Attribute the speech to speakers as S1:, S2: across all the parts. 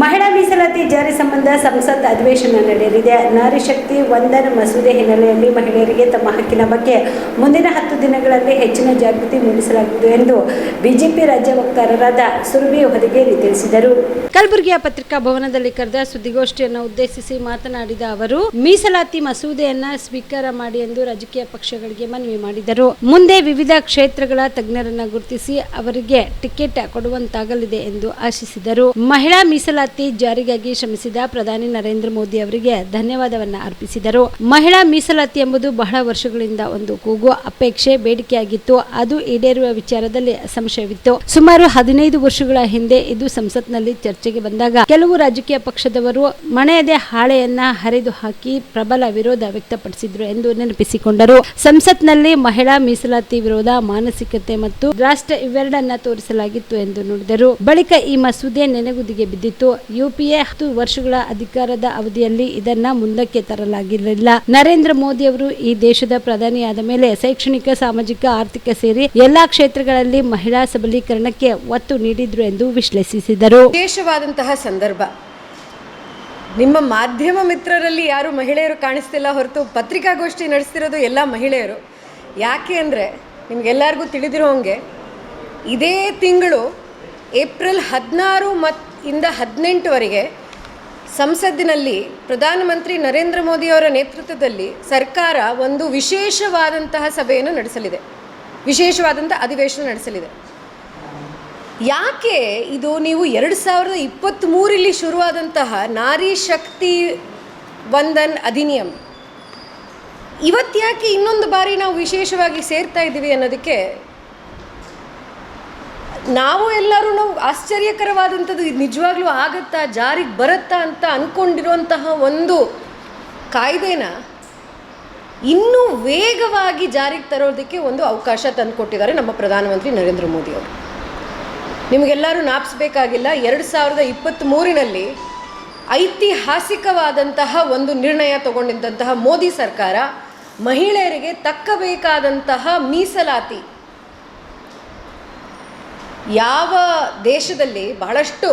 S1: ಮಹಿಳಾ ಮೀಸಲಾತಿ ಜಾರಿ ಸಂಬಂಧ ಸಂಸತ್ ಅಧಿವೇಶನ ನಡೆಯಲಿದೆ. ನಾರಿ ಶಕ್ತಿ ವಂದನ್ ಮಸೂದೆ ಹಿನ್ನೆಲೆಯಲ್ಲಿ ಮಹಿಳೆಯರಿಗೆ ತಮ್ಮ ಹಕ್ಕಿನ ಬಗ್ಗೆ ಮುಂದಿನ 10 ದಿನಗಳಲ್ಲಿ ಹೆಚ್ಚಿನ ಜಾಗೃತಿ ಮೂಡಿಸಲಾಗುವುದು ಎಂದು ಬಿಜೆಪಿ ರಾಜ್ಯ ವಕ್ತಾರರಾದ ಸುರಭಿ ಹೊದಿಗೇರಿ ತಿಳಿಸಿದರು. ಕಲಬುರಗಿಯ ಪತ್ರಿಕಾ ಭವನದಲ್ಲಿ ಕರೆದ ಸುದ್ದಿಗೋಷ್ಠಿಯನ್ನು ಉದ್ದೇಶಿಸಿ ಮಾತನಾಡಿದ ಅವರು, ಮೀಸಲಾತಿ ಮಸೂದೆಯನ್ನ ಸ್ವೀಕಾರ ಮಾಡಿ ಎಂದು ರಾಜಕೀಯ ಪಕ್ಷಗಳಿಗೆ ಮನವಿ ಮಾಡಿದರು. ಮುಂದೆ ವಿವಿಧ ಕ್ಷೇತ್ರಗಳ ತಜ್ಞರನ್ನ ಗುರುತಿಸಿ ಅವರಿಗೆ ಟಿಕೆಟ್ ಕೊಡುವಂತಾಗಲಿದೆ ಎಂದು ಆಶಿಸಿದರು. ಮಹಿಳಾ ಮೀಸಲಾತಿ ಜಾರಿಗಾಗಿ ಶ್ರಮಿಸಿದ ಪ್ರಧಾನಿ ನರೇಂದ್ರ ಮೋದಿ ಅವರಿಗೆ ಧನ್ಯವಾದವನ್ನ ಅರ್ಪಿಸಿದರು. ಮಹಿಳಾ ಮೀಸಲಾತಿ ಎಂಬುದು ಬಹಳ ವರ್ಷಗಳಿಂದ ಒಂದು ಕೂಗು, ಅಪೇಕ್ಷೆ, ಬೇಡಿಕೆಯಾಗಿತ್ತು. ಅದು ಈಡೇರುವ ವಿಚಾರದಲ್ಲಿ ಸಂಶಯವಿತ್ತು. ಸುಮಾರು 15 ವರ್ಷಗಳ ಹಿಂದೆ ಇದು ಸಂಸತ್ನಲ್ಲಿ ಚರ್ಚೆಗೆ ಬಂದಾಗ ಕೆಲವು ರಾಜಕೀಯ ಪಕ್ಷದವರು ಮಣೆಯದೆ ಹಾಳೆಯನ್ನ ಹರಿದು ಹಾಕಿ ಪ್ರಬಲ ವಿರೋಧ ವ್ಯಕ್ತಪಡಿಸಿದ್ರು ಎಂದು ನೆನಪಿಸಿಕೊಂಡರು. ಸಂಸತ್ನಲ್ಲಿ ಮಹಿಳಾ ಮೀಸಲಾತಿ ವಿರೋಧ ಮಾನಸಿಕತೆ ಮತ್ತು ರಾಷ್ಟ್ರ ಇವೆರಡನ್ನ ತೋರಿಸಲಾಗಿತ್ತು ಎಂದು ನುಡಿದರು. ಬಳಿಕ ಈ ಮಸೂದೆ ನೆನೆಗುದಿಗೆ ಬಿದ್ದಿತ್ತು. ಯುಪಿಎ 10 ವರ್ಷಗಳ ಅಧಿಕಾರದ ಅವಧಿಯಲ್ಲಿ ಇದನ್ನ ಮುಂದಕ್ಕೆ ತರಲಾಗಿರಲಿಲ್ಲ. ನರೇಂದ್ರ ಮೋದಿ ಅವರು ಈ ದೇಶದ ಪ್ರಧಾನಿಯಾದ ಮೇಲೆ ಶೈಕ್ಷಣಿಕ, ಸಾಮಾಜಿಕ, ಆರ್ಥಿಕ ಸೇರಿ ಎಲ್ಲಾ ಕ್ಷೇತ್ರಗಳಲ್ಲಿ ಮಹಿಳಾ ಸಬಲೀಕರಣಕ್ಕೆ ಒತ್ತು ನೀಡಿದ್ರು ಎಂದು ವಿಶ್ಲೇಷಿಸಿದರು.
S2: ವಿಶೇಷವಾದಂತಹ ಸಂದರ್ಭ. ನಿಮ್ಮ ಮಾಧ್ಯಮ ಮಿತ್ರರಲ್ಲಿ ಯಾರು ಮಹಿಳೆಯರು ಕಾಣಿಸ್ತಿಲ್ಲ ಹೊರತು ಪತ್ರಿಕಾಗೋಷ್ಠಿ ನಡೆಸ್ತಿರೋದು ಎಲ್ಲ ಮಹಿಳೆಯರು. ಯಾಕೆ ಅಂದರೆ ನಿಮಗೆಲ್ಲರಿಗೂ ತಿಳಿದಿರೋ ಹಾಗೆ ಇದೇ ತಿಂಗಳು ಏಪ್ರಿಲ್ 16 ಇಂದ 18ವರೆಗೆ ಸಂಸತ್ತಿನಲ್ಲಿ ಪ್ರಧಾನಮಂತ್ರಿ ನರೇಂದ್ರ ಮೋದಿ ಅವರ ನೇತೃತ್ವದಲ್ಲಿ ಸರ್ಕಾರ ಒಂದು ವಿಶೇಷವಾದಂತಹ ಸಭೆಯನ್ನು ನಡೆಸಲಿದೆ, ವಿಶೇಷವಾದಂಥ ಅಧಿವೇಶನ ನಡೆಸಲಿದೆ. ಯಾಕೆ ಇದು ನೀವು 2023 ಶುರುವಾದಂತಹ ನಾರಿ ಶಕ್ತಿ ವಂದನ್ ಅಧಿನಿಯಮ ಇವತ್ತು ಯಾಕೆ ಇನ್ನೊಂದು ಬಾರಿ ನಾವು ವಿಶೇಷವಾಗಿ ಸೇರ್ತಾ ಇದ್ದೀವಿ ಅನ್ನೋದಕ್ಕೆ ನಾವು ಆಶ್ಚರ್ಯಕರವಾದಂಥದ್ದು, ಇದು ನಿಜವಾಗ್ಲೂ ಆಗತ್ತಾ, ಜಾರಿಗೆ ಬರುತ್ತಾ ಅಂತ ಅಂದ್ಕೊಂಡಿರುವಂತಹ ಒಂದು ಕಾಯ್ದೆನ ಇನ್ನೂ ವೇಗವಾಗಿ ಜಾರಿಗೆ ತರೋದಕ್ಕೆ ಒಂದು ಅವಕಾಶ ತಂದುಕೊಟ್ಟಿದ್ದಾರೆ ನಮ್ಮ ಪ್ರಧಾನಮಂತ್ರಿ ನರೇಂದ್ರ ಮೋದಿ ಅವರು. ನಿಮಗೆಲ್ಲರೂ ಜ್ಞಾಪಿಸಬೇಕಾಗಿಲ್ಲ, 2023 ಐತಿಹಾಸಿಕವಾದಂತಹ ಒಂದು ನಿರ್ಣಯ ತಗೊಂಡಿದ್ದಂತಹ ಮೋದಿ ಸರ್ಕಾರ ಮಹಿಳೆಯರಿಗೆ ತಕ್ಕಬೇಕಾದಂತಹ ಮೀಸಲಾತಿ, ಯಾವ ದೇಶದಲ್ಲಿ ಬಹಳಷ್ಟು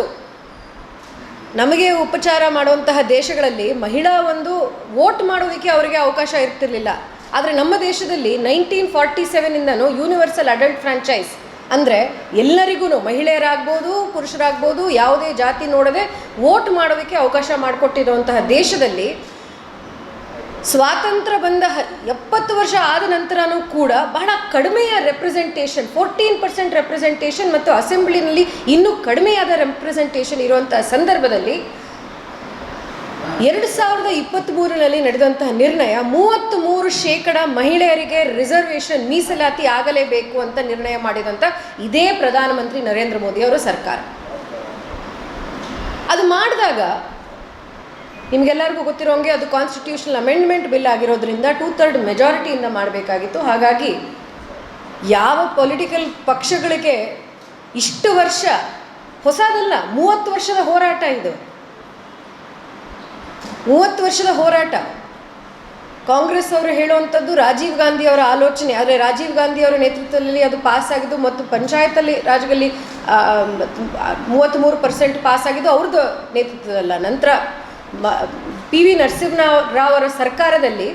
S2: ನಮಗೆ ಉಪಚಾರ ಮಾಡುವಂತಹ ದೇಶಗಳಲ್ಲಿ ಮಹಿಳಾ ಒಂದು ವೋಟ್ ಮಾಡೋದಕ್ಕೆ ಅವರಿಗೆ ಅವಕಾಶ ಇರ್ತಿರ್ಲಿಲ್ಲ. ಆದರೆ ನಮ್ಮ ದೇಶದಲ್ಲಿ 1947ಇಂದನೂ ಯೂನಿವರ್ಸಲ್ ಅಡಲ್ಟ್ ಫ್ರಾಂಚೈಸ್ ಅಂದರೆ ಎಲ್ಲರಿಗೂ, ಮಹಿಳೆಯರಾಗ್ಬೋದು, ಪುರುಷರಾಗ್ಬೋದು, ಯಾವುದೇ ಜಾತಿ ನೋಡದೆ ವೋಟ್ ಮಾಡೋದಕ್ಕೆ ಅವಕಾಶ ಮಾಡಿಕೊಟ್ಟಿರುವಂತಹ ದೇಶದಲ್ಲಿ ಸ್ವಾತಂತ್ರ್ಯ ಬಂದ 70 ವರ್ಷ ಆದ ನಂತರನೂ ಕೂಡ ಬಹಳ ಕಡಿಮೆಯ ರೆಪ್ರೆಸೆಂಟೇಷನ್, 14% ರೆಪ್ರೆಸೆಂಟೇಷನ್ ಮತ್ತು ಅಸೆಂಬ್ಲಿನಲ್ಲಿ ಇನ್ನೂ ಕಡಿಮೆಯಾದ ರೆಪ್ರೆಸೆಂಟೇಷನ್ ಇರುವಂತಹ ಸಂದರ್ಭದಲ್ಲಿ 2023 ನಡೆದಂತಹ ನಿರ್ಣಯ 33% ಮಹಿಳೆಯರಿಗೆ ರಿಸರ್ವೇಷನ್ ಮೀಸಲಾತಿ ಆಗಲೇಬೇಕು ಅಂತ ನಿರ್ಣಯ ಮಾಡಿದಂಥ ಇದೇ ಪ್ರಧಾನಮಂತ್ರಿ ನರೇಂದ್ರ ಮೋದಿ ಅವರ ಸರ್ಕಾರ. ಅದು ಮಾಡಿದಾಗ ನಿಮಗೆಲ್ಲರಿಗೂ ಗೊತ್ತಿರೋ ಹಾಗೆ ಅದು ಕಾನ್ಸ್ಟಿಟ್ಯೂಷನಲ್ ಅಮೆಂಡ್ಮೆಂಟ್ ಬಿಲ್ ಆಗಿರೋದ್ರಿಂದ 2/3 ಮೆಜಾರಿಟಿಯಿಂದ ಮಾಡಬೇಕಾಗಿತ್ತು. ಹಾಗಾಗಿ ಯಾವ ಪೊಲಿಟಿಕಲ್ ಪಕ್ಷಗಳಿಗೆ ಇಷ್ಟು ವರ್ಷ ಹೊಸದಲ್ಲ, 30 ವರ್ಷದ ಹೋರಾಟ ಇದು, 30 ವರ್ಷದ ಹೋರಾಟ. ಕಾಂಗ್ರೆಸ್ ಅವರು ಹೇಳುವಂಥದ್ದು ರಾಜೀವ್ ಗಾಂಧಿ ಅವರ ಆಲೋಚನೆ, ಆದರೆ ರಾಜೀವ್ ಗಾಂಧಿ ಅವರ ನೇತೃತ್ವದಲ್ಲಿ ಅದು ಪಾಸ್ ಆಗಿದ್ದು ಮತ್ತು ಪಂಚಾಯತಲ್ಲಿ ರಾಜ್ಯದಲ್ಲಿ 33% ಪಾಸ್ ಆಗಿದ್ದು ಅವ್ರದ್ದು ನೇತೃತ್ವದಲ್ಲ. ನಂತರ PV ನರಸಿಂಹರಾವ್ ಅವರ ಸರ್ಕಾರದಲ್ಲಿ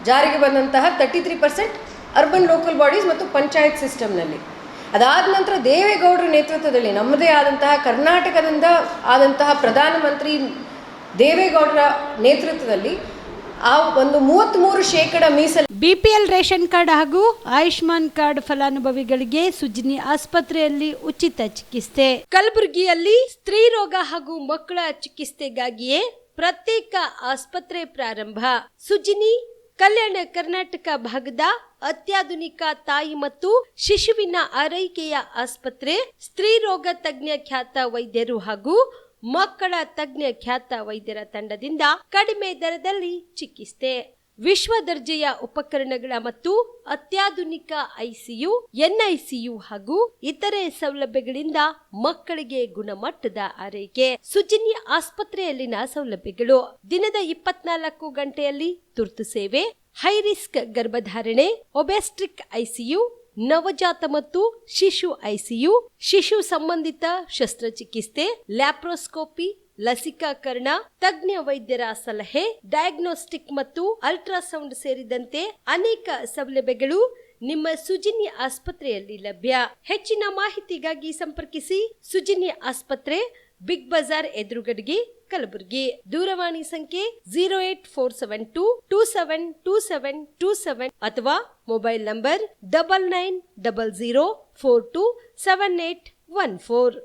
S2: ಜಾರಿಗೆ ಬಂದಂತಹ 33% ಅರ್ಬನ್ ಲೋಕಲ್ ಬಾಡೀಸ್ ಮತ್ತು ಪಂಚಾಯತ್ ಸಿಸ್ಟಮ್ನಲ್ಲಿ. ಅದಾದ ನಂತರ ದೇವೇಗೌಡರ ನೇತೃತ್ವದಲ್ಲಿ ನಮ್ಮದೇ ಆದಂತಹ ಕರ್ನಾಟಕದಿಂದ ಆದಂತಹ ಪ್ರಧಾನಮಂತ್ರಿ ದೇವೇಗೌಡರ ನೇತೃತ್ವದಲ್ಲಿ ಆ ಒಂದು 33% ಮೀಸಲು
S1: BPL ರೇಷನ್ ಕಾರ್ಡ್ ಹಾಗೂ ಆಯುಷ್ಮಾನ್ ಕಾರ್ಡ್ ಫಲಾನುಭವಿಗಳಿಗೆ ಸುಜಿನಿ ಆಸ್ಪತ್ರೆಯಲ್ಲಿ ಉಚಿತ ಚಿಕಿತ್ಸೆ. ಕಲಬುರಗಿಯಲ್ಲಿ ಸ್ತ್ರೀ ರೋಗ ಹಾಗೂ ಮಕ್ಕಳ ಚಿಕಿತ್ಸೆಗಾಗಿಯೇ ಪ್ರತ್ಯೇಕ ಆಸ್ಪತ್ರೆ ಪ್ರಾರಂಭ. ಸುಜಿನಿ ಕಲ್ಯಾಣ ಕರ್ನಾಟಕ ಭಾಗದ ಅತ್ಯಾಧುನಿಕ ತಾಯಿ ಮತ್ತು ಶಿಶುವಿನ ಆರೈಕೆಯ ಆಸ್ಪತ್ರೆ. ಸ್ತ್ರೀ ರೋಗ ತಜ್ಞ ಖ್ಯಾತ ವೈದ್ಯರು ಹಾಗೂ ಮಕ್ಕಳ ತಜ್ಞ ಖ್ಯಾತ ವೈದ್ಯರ ತಂಡದಿಂದ ಕಡಿಮೆ ದರದಲ್ಲಿ ಚಿಕಿತ್ಸೆ. ವಿಶ್ವ ದರ್ಜೆಯ ಉಪಕರಣಗಳ ಮತ್ತು ಅತ್ಯಾಧುನಿಕ ICU, NICU ಹಾಗೂ ಇತರೆ ಸೌಲಭ್ಯಗಳಿಂದ ಮಕ್ಕಳಿಗೆ ಗುಣಮಟ್ಟದ ಆರೈಕೆ. ಸುಜಿನಿ ಆಸ್ಪತ್ರೆಯಲ್ಲಿನ ಸೌಲಭ್ಯಗಳು: ದಿನದ 24 ಗಂಟೆಯಲ್ಲಿ ತುರ್ತು ಸೇವೆ, ಹೈ ರಿಸ್ಕ್ ಗರ್ಭಧಾರಣೆ, ಒಬೆಸ್ಟ್ರಿಕ್ ICU, ನವಜಾತ ಮತ್ತು ಶಿಶು ICU, ಶಿಶು ಸಂಬಂಧಿತ ಶಸ್ತ್ರಚಿಕಿತ್ಸೆ, ಲ್ಯಾಪ್ರೋಸ್ಕೋಪಿ,
S3: ಲಸಿಕಾಕರಣ, ತಜ್ಞ ವೈದ್ಯರ ಸಲಹೆ, ಡಯಾಗ್ನೋಸ್ಟಿಕ್ ಮತ್ತು ಅಲ್ಟ್ರಾಸೌಂಡ್ ಸೇರಿದಂತೆ ಅನೇಕ ಸೌಲಭ್ಯಗಳು ನಿಮ್ಮ ಸುಜಿನಿ ಆಸ್ಪತ್ರೆಯಲ್ಲಿ ಲಭ್ಯ. ಹೆಚ್ಚಿನ ಮಾಹಿತಿಗಾಗಿ ಸಂಪರ್ಕಿಸಿ ಸುಜಿನಿ ಆಸ್ಪತ್ರೆ, ಬಿಗ್ ಬಜಾರ್ ಎದುರುಗಡೆಗೆ, ಕಲಬುರಗಿ. ದೂರವಾಣಿ ಸಂಖ್ಯೆ 08472272727 ಅಥವಾ ಮೊಬೈಲ್ ನಂಬರ್ 9900427814.